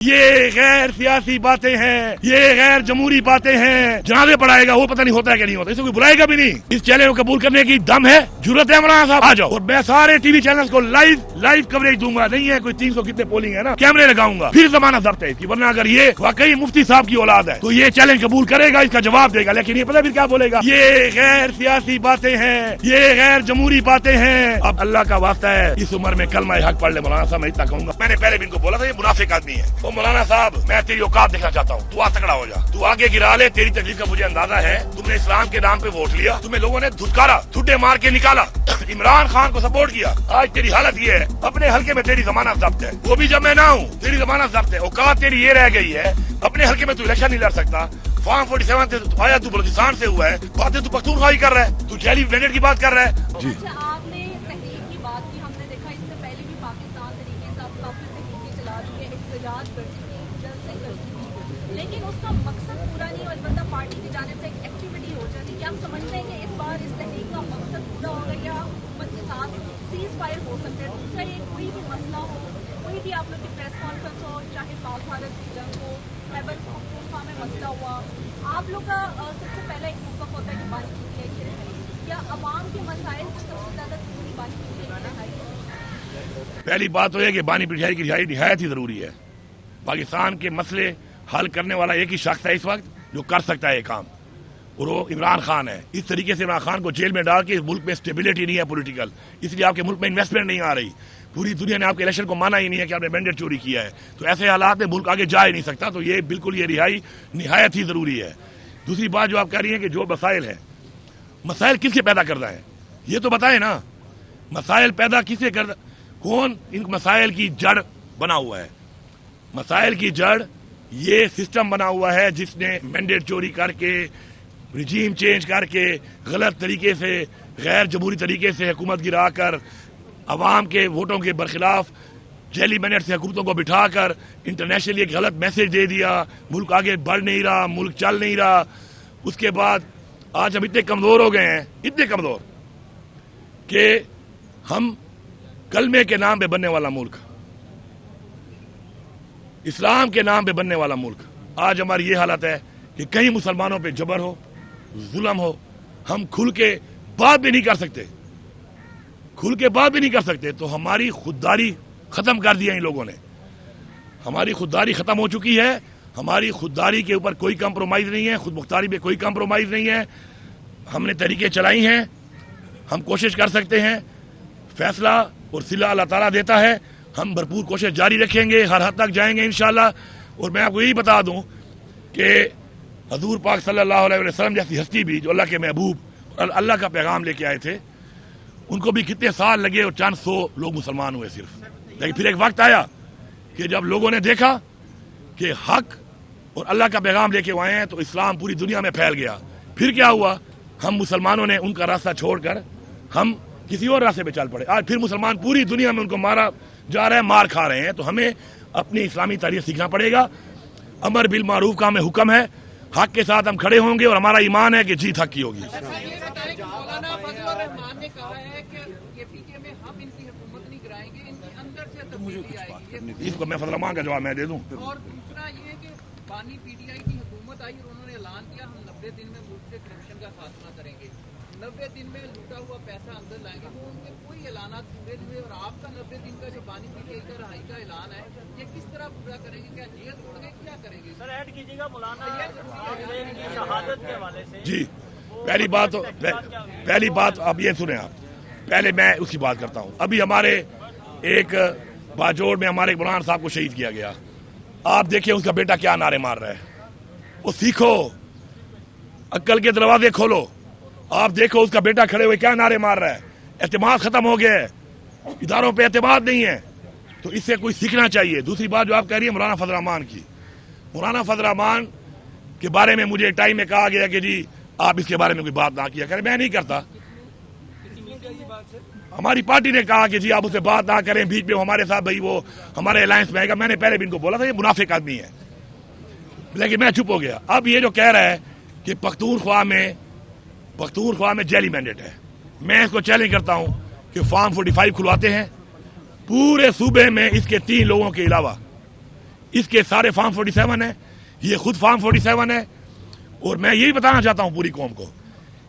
یہ غیر سیاسی باتیں ہیں، یہ غیر جمہوری باتیں ہیں. جنازے پڑھائے گا وہ پتہ نہیں ہوتا ہے کہ نہیں ہوتا، اسے کوئی بلائے گا بھی نہیں. اس چیلنج کو قبول کرنے کی دم ہے، ضرورت ہے مولانا صاحب، آ جاؤ. اور میں سارے ٹی وی چینلز کو لائیو کوریج دوں گا. نہیں ہے کوئی 300 کتنے پولنگ ہے نا، کیمرے لگاؤں گا. پھر زمانہ ضبط ہے، ورنہ اگر یہ واقعی مفتی صاحب کی اولاد ہے تو یہ چیلنج قبول کرے گا، اس کا جواب دے گا. لیکن یہ پتہ پھر کیا بولے گا، یہ غیر سیاسی باتیں ہیں، یہ غیر جمہوری باتیں ہیں. اب اللہ کا واسطہ ہے اس عمر میں کلمہ حق پڑھ لے مولانا صاحب. میں اتنا کہوں گا، میں نے پہلے بھی ان کو بولا تھا یہ منافق آدمی ہے. تو مولانا صاحب میں تیری اوقات دیکھنا چاہتا ہوں، تو تکڑا ہو جا، تو آگے گرا لے. تیری تکلیف کا مجھے اندازہ ہے. تم نے اسلام کے نام پہ ووٹ لیا، تمہیں لوگوں نے دھتکارا، ٹھڈے مار کے نکالا، عمران خان کو سپورٹ کیا. آج تیری حالت یہ ہے، اپنے حلقے میں تیری ضمانت ضبط ہے، وہ بھی جب میں نہ ہوں تیری ضمانت ضبط ہے. اوقات تیری یہ رہ گئی ہے، اپنے حلقے میں تو الیکشن نہیں لڑ سکتا. فارم 47 سے تو آیا، تو بلوچستان سے ہوا ہے، باتیں تو پختونخوا ہی کر رہا ہے، تو جیلی مینڈیٹ کی بات کر رہا ہے. جی آپ نے تحریک کی بات کی، ہم نے دیکھا اس سے پہلے بھی پاکستان طریقے سے آپ کافی تحریکیں چلا چکے، احتجاج کر چکے، جلد سے کر چکے، لیکن اس کا مقصد پورا نہیں ہوا. البتہ پارٹی کی جانب سے ایک ایکٹیویٹی ہو جاتی. کیا آپ سمجھتے ہیں کہ اس بار اس تحریک کا مقصد پورا ہوگا یا حکومت کے ساتھ سیز فائر ہو سکتا ہے؟ دوسرا یہ کوئی بھی مسئلہ ہو، کوئی بھی آپ لوگ کی پریس کانفرنس ہو، چاہے پاک بھارت کی جنگ ہو، خیبر پختونخوا میں مسئلہ ہوا، آپ لوگ کا سب سے پہلا ایک موقف ہوتا ہے کہ بانی پی ٹی آئی کی رہائی، یا عوام کے مسائل کو سب سے زیادہ ضروری بانی پی ٹی آئی کی رہائی؟ پہلی بات تو یہ کہ بانی پی ٹی آئی کی رہائی نہایت ہی ضروری ہے. پاکستان کے مسئلے حل کرنے والا ایک ہی شخص ہے اس وقت جو کر سکتا ہے یہ کام، اور وہ عمران خان ہے. اس طریقے سے عمران خان کو جیل میں ڈال کے اس ملک میں اسٹیبلٹی نہیں ہے پولیٹیکل، اس لیے آپ کے ملک میں انویسٹمنٹ نہیں آ رہی. پوری دنیا نے آپ کے الیکشن کو مانا ہی نہیں ہے کہ آپ نے مینڈیٹ چوری کیا ہے. تو ایسے حالات میں ملک آگے جا ہی نہیں سکتا. تو یہ بالکل یہ رہائی نہایت ہی ضروری ہے. دوسری بات جو آپ کہہ رہی ہیں کہ جو مسائل ہیں، مسائل کس سے پیدا کرتا ہے یہ تو بتائیں نا. مسائل پیدا کس سے کرتا، کون ان مسائل کی جڑ بنا ہوا ہے؟ مسائل کی جڑ یہ سسٹم بنا ہوا ہے جس نے مینڈیٹ چوری کر کے، رجیم چینج کر کے، غلط طریقے سے، غیر جمہوری طریقے سے حکومت گرا کر، عوام کے ووٹوں کے برخلاف جیلی مینڈیٹ سے حکومتوں کو بٹھا کر انٹرنیشنلی ایک غلط میسج دے دیا. ملک آگے بڑھ نہیں رہا، ملک چل نہیں رہا. اس کے بعد آج ہم اتنے کمزور ہو گئے ہیں، اتنے کمزور کہ ہم کلمے کے نام پہ بننے والا ملک، اسلام کے نام پہ بننے والا ملک، آج ہماری یہ حالت ہے کہ کہیں مسلمانوں پہ جبر ہو، ظلم ہو، ہم کھل کے بات بھی نہیں کر سکتے، کھل کے بات بھی نہیں کر سکتے. تو ہماری خودداری ختم کر دیا ان لوگوں نے. ہماری خودداری ختم ہو چکی ہے. ہماری خودداری کے اوپر کوئی کمپرومائز نہیں ہے، خود مختاری پہ کوئی کمپرومائز نہیں ہے. ہم نے طریقے چلائی ہیں، ہم کوشش کر سکتے ہیں. فیصلہ اور صلہ اللہ تعالیٰ دیتا ہے. ہم بھرپور کوشش جاری رکھیں گے، ہر حد تک جائیں گے انشاءاللہ. اور میں آپ کو یہی بتا دوں کہ حضور پاک صلی اللہ علیہ وسلم جیسی ہستی بھی جو اللہ کے محبوب اور اللہ کا پیغام لے کے آئے تھے، ان کو بھی کتنے سال لگے اور چند سو لوگ مسلمان ہوئے صرف. لیکن پھر ایک وقت آیا کہ جب لوگوں نے دیکھا کہ حق اور اللہ کا پیغام لے کے آئے ہیں تو اسلام پوری دنیا میں پھیل گیا. پھر کیا ہوا، ہم مسلمانوں نے ان کا راستہ چھوڑ کر ہم کسی اور راستے پہ چل پڑے. آج پھر مسلمان پوری دنیا میں ان کو مارا جا رہے ہیں، مار کھا رہے ہیں. تو ہمیں اپنی اسلامی تاریخ سیکھنا پڑے گا. امر بالمعروف کا ہمیں حکم ہے، حق کے ساتھ ہم کھڑے ہوں گے اور ہمارا ایمان ہے کہ جیت حق کی ہوگی. اس کو میں فضل الرحمان کا جواب میں دے دوں. اور دوسرا یہ کہ بانی پی ٹی آئی کی حکومت آئی اور انہوں نے اعلان کیا ہم 90 دن میں ملک سے کرپشن کا خاتمہ کریں گے، 90 دن میں لوٹا ہوا پیسہ اندر لائیں گے. وہ ان کے کوئی اعلانات پورے نہیں ہوئے. اور آپ کا 90 دن کا جو بانی پی ٹی آئی کا رہائی کا اعلان ہے یہ کس طرح پورا کریں گے؟ کیا جیل توڑ گے، کیا کریں گے؟ سر ایڈ کیجیے گا مولانا کی شہادت کے حوالے سے. جی پہلی بات اب یہ سنیں آپ، پہلے میں اس کی بات کرتا ہوں. ابھی ہمارے ایک باجوڑ میں ہمارے مولانا صاحب کو شہید کیا گیا. آپ دیکھیں اس کا بیٹا کیا نعرے مار رہا ہے. وہ سیکھو، عقل کے دروازے کھولو. آپ دیکھو اس کا بیٹا کھڑے ہوئے کیا نعرے مار رہا ہے. اعتماد ختم ہو گیا ہے، اداروں پہ اعتماد نہیں ہے. تو اس سے کوئی سیکھنا چاہیے. دوسری بات جو آپ کہہ رہی ہیں مولانا فضل الرحمان کی، مولانا فضل الرحمان کے بارے میں مجھے ایک ٹائم میں کہا گیا کہ جی آپ اس کے بارے میں کوئی بات نہ کیا کریں. میں نہیں کرتا. ہماری پارٹی نے کہا کہ جی آپ اسے بات نہ کریں، بیچ میں ہمارے ساتھ بھائی وہ ہمارے الائنس میں آئے گا. میں نے پہلے بھی ان کو بولا تھا یہ منافق آدمی ہے، لیکن میں چپ ہو گیا. اب یہ جو کہہ رہا ہے کہ پختونخوا میں جیلی مینڈیٹ ہے، میں اس کو چیلنج کرتا ہوں کہ فارم 45 کھلواتے ہیں پورے صوبے میں. اس کے 3 لوگوں کے علاوہ اس کے سارے فارم 47 ہیں, یہ خود فارم 47 ہے. اور میں یہی بتانا چاہتا ہوں پوری قوم کو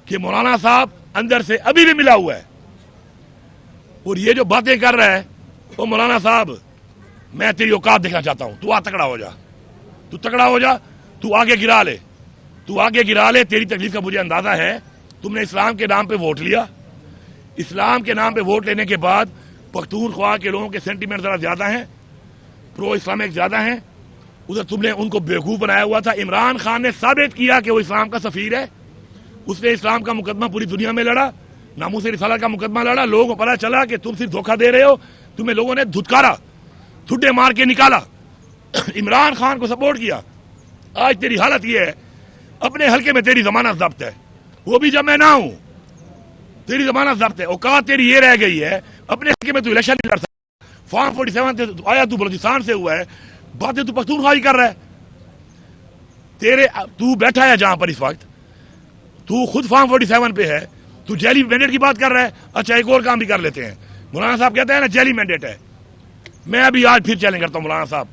کہ مولانا صاحب اندر سے ابھی بھی ملا ہوا ہے, اور یہ جو باتیں کر رہا ہے وہ مولانا صاحب میں تیری اوقات دیکھنا چاہتا ہوں. تو تکڑا ہو جا, تو تکڑا ہو جا, تو آگے گرا لے, تو آگے گرا لے. تیری تکلیف کا مجھے اندازہ ہے. تم نے اسلام کے نام پہ ووٹ لیا, اسلام کے نام پہ ووٹ لینے کے بعد پختونخوا کے لوگوں کے سینٹیمنٹ ذرا زیادہ ہیں, پرو اسلامک زیادہ ہیں. ادھر تم نے ان کو بیوقوف بنایا ہوا تھا. عمران خان نے ثابت کیا کہ وہ اسلام کا سفیر ہے. اس نے اسلام کا مقدمہ پوری دنیا میں لڑا, ناموس رسالہ کا مقدمہ لڑا. لوگوں کو پتا چلا کہ تم صرف دھوکہ دے رہے ہو. تمہیں لوگوں نے دھتکارا, ٹھڈے مار کے نکالا, عمران خان کو سپورٹ کیا. آج تیری حالت یہ ہے, اپنے حلقے میں تیری ضمانت ضبط ہے, وہ بھی جب میں نہ ہوں. تیری ضمانت ضبط ہے. اوقات تیری یہ رہ گئی ہے, اپنے حلقے میں تو الیکشن نہیں لڑ سکتا. فارم 47 سے آیا, تو بلوچستان سے ہوا ہے, باتیں تو پختونخوا ہی کر رہا ہے. تو بیٹھا ہے جہاں پر اس وقت, تو خود فارم 47 پہ ہے, تو جیلی مینڈیٹ کی بات کر رہا ہے. اچھا ایک اور کام بھی کر لیتے ہیں. مولانا صاحب کہتے ہیں نا جیلی مینڈیٹ ہے. میں ابھی آج پھر چیلنج کرتا ہوں مولانا صاحب,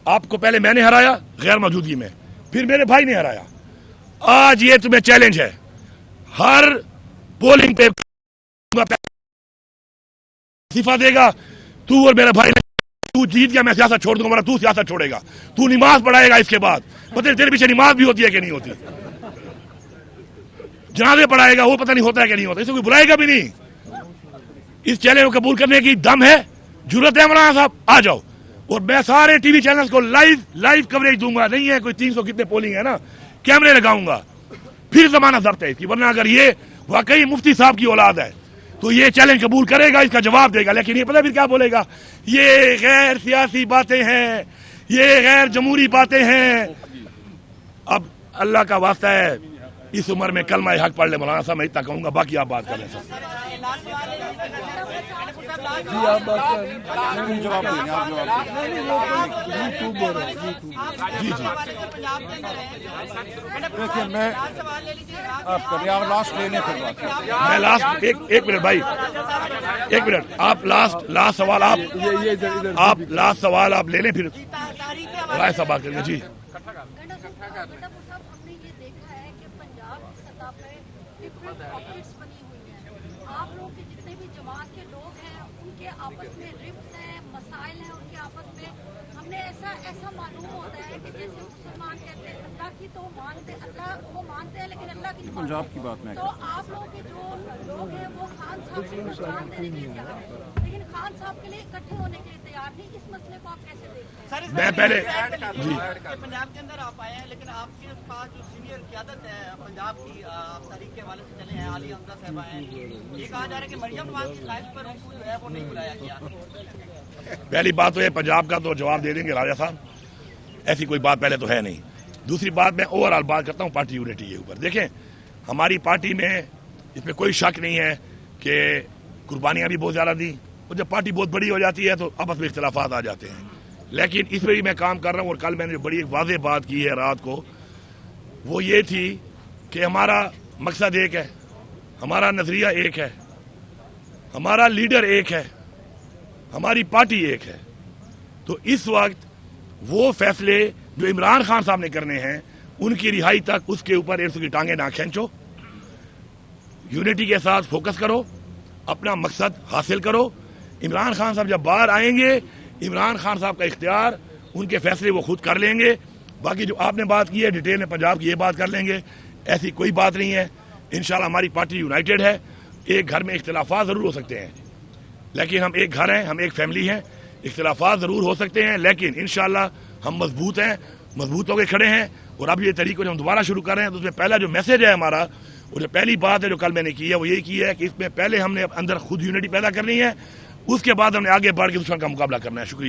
آپ کو پہلے میں نے ہرایا غیر موجودگی میں, پھر میرے بھائی نے ہرایا. آج یہ تمہیں چیلنج ہے, ہر پولنگ پہ صفا دے گا تو اور میرے بھائی نے. تو جیت گیا, میں سیاست چھوڑ دوں گا, تو سیاست چھوڑے گا. تو نماز پڑھائے گا اس کے بعد, پتہ نہیں تیرے پیچھے نماز بھی ہوتی ہے کہ نہیں ہوتی. جنازے پڑھائے گا, وہ پتہ نہیں ہوتا ہے کہ نہیں ہوتا. اسے کوئی بلائے گا بھی نہیں. اس چیلنج کو قبول کرنے کی دم ہے, ضرورت ہے مولانا صاحب, آ جاؤ. اور میں سارے ٹی وی چینلز کو لائیو کوریج دوں گا. نہیں ہے کوئی 300 کتنے پولنگ ہے نا, کیمرے لگاؤں گا. پھر ضمانت ضبط ہے اس کی, ورنہ اگر یہ واقعی مفتی صاحب کی اولاد ہے تو یہ چیلنج قبول کرے گا, اس کا جواب دے گا. لیکن یہ پتہ پھر کیا بولے گا, یہ غیر سیاسی باتیں ہیں, یہ غیر جمہوری باتیں ہیں. اب اللہ کا واسطہ ہے, اس عمر میں کلمہ حق پڑھ لے مولانا صاحب, میں اتنا کہوں گا, باقی آپ بات کر لیں. میں لاسٹ ایک منٹ بھائی, ایک منٹ. آپ لاسٹ سوال آپ لاسٹ سوال آپ لے لیں, پھر رائے صاحب بات کریں گے. جی آپس میں رفت ہیں, مسائل ہیں ان کے آپس میں. ہم نے ایسا معلوم ہوتا ہے کہ جیسے مسلمان کہتے ہیں اللہ کی تو مانتے, اللہ وہ مانتے ہیں لیکن اللہ کی پنجاب کی بات میں, تو آپ لوگوں کے جو لوگ ہیں وہ خان صاحب کو پہچان دینے کے لیے تیار ہیں, لیکن خان صاحب کے لیے اکٹھے ہونے کے لیے تیار نہیں. اس مسئلے کو آپ کیسے دیکھتے ہیں؟ میں پہلے پنجاب کے اندر آپ آئے ہیں, لیکن آپ کے پاس جو سینئر قیادت ہے پنجاب کی, تاریخ کے حوالے سے چلے ہیں, علی حمزہ صاحب آئے ہیں, یہ کہا جا رہا ہے کہ مریم نواز کی لائف پر ان کو جو ہے وہ نہیں بلایا گیا. پہلی بات تو یہ, پنجاب کا تو جواب دے دیں گے راجہ صاحب, ایسی کوئی بات پہلے تو ہے نہیں. دوسری بات میں اوور آل بات کرتا ہوں پارٹی یونٹی کے اوپر. دیکھیں ہماری پارٹی میں اس میں کوئی شک نہیں ہے کہ قربانیاں بھی بہت زیادہ دیں, اور جب پارٹی بہت بڑی ہو جاتی ہے تو آپس میں اختلافات آ جاتے ہیں. لیکن اس پہ بھی میں کام کر رہا ہوں. اور کل میں نے جو بڑی ایک واضح بات کی ہے رات کو, وہ یہ تھی کہ ہمارا مقصد ایک ہے, ہمارا نظریہ ایک ہے, ہمارا لیڈر ایک ہے, ہماری پارٹی ایک ہے. تو اس وقت وہ فیصلے جو عمران خان صاحب نے کرنے ہیں, ان کی رہائی تک اس کے اوپر ایسو کی ٹانگیں نہ کھینچو. یونٹی کے ساتھ فوکس کرو, اپنا مقصد حاصل کرو. عمران خان صاحب جب باہر آئیں گے, عمران خان صاحب کا اختیار, ان کے فیصلے وہ خود کر لیں گے. باقی جو آپ نے بات کی ہے ڈیٹیل میں پنجاب کی, یہ بات کر لیں گے. ایسی کوئی بات نہیں ہے. انشاءاللہ ہماری پارٹی یونائٹڈ ہے. ایک گھر میں اختلافات ضرور ہو سکتے ہیں, لیکن ہم ایک گھر ہیں, ہم ایک فیملی ہیں. اختلافات ضرور ہو سکتے ہیں, لیکن انشاءاللہ ہم مضبوط ہیں, مضبوط ہو کے کھڑے ہیں. اور اب یہ طریقے جو ہم دوبارہ شروع کر رہے ہیں, تو اس میں پہلا جو میسج ہے ہمارا, اور جو پہلی بات ہے جو کل میں نے کی ہے, وہ یہی کی ہے کہ اس میں پہلے ہم نے اندر خود یونٹی پیدا کرنی ہے, اس کے بعد ہم نے آگے بڑھ کے دشمن کا مقابلہ کرنا ہے. شکریہ.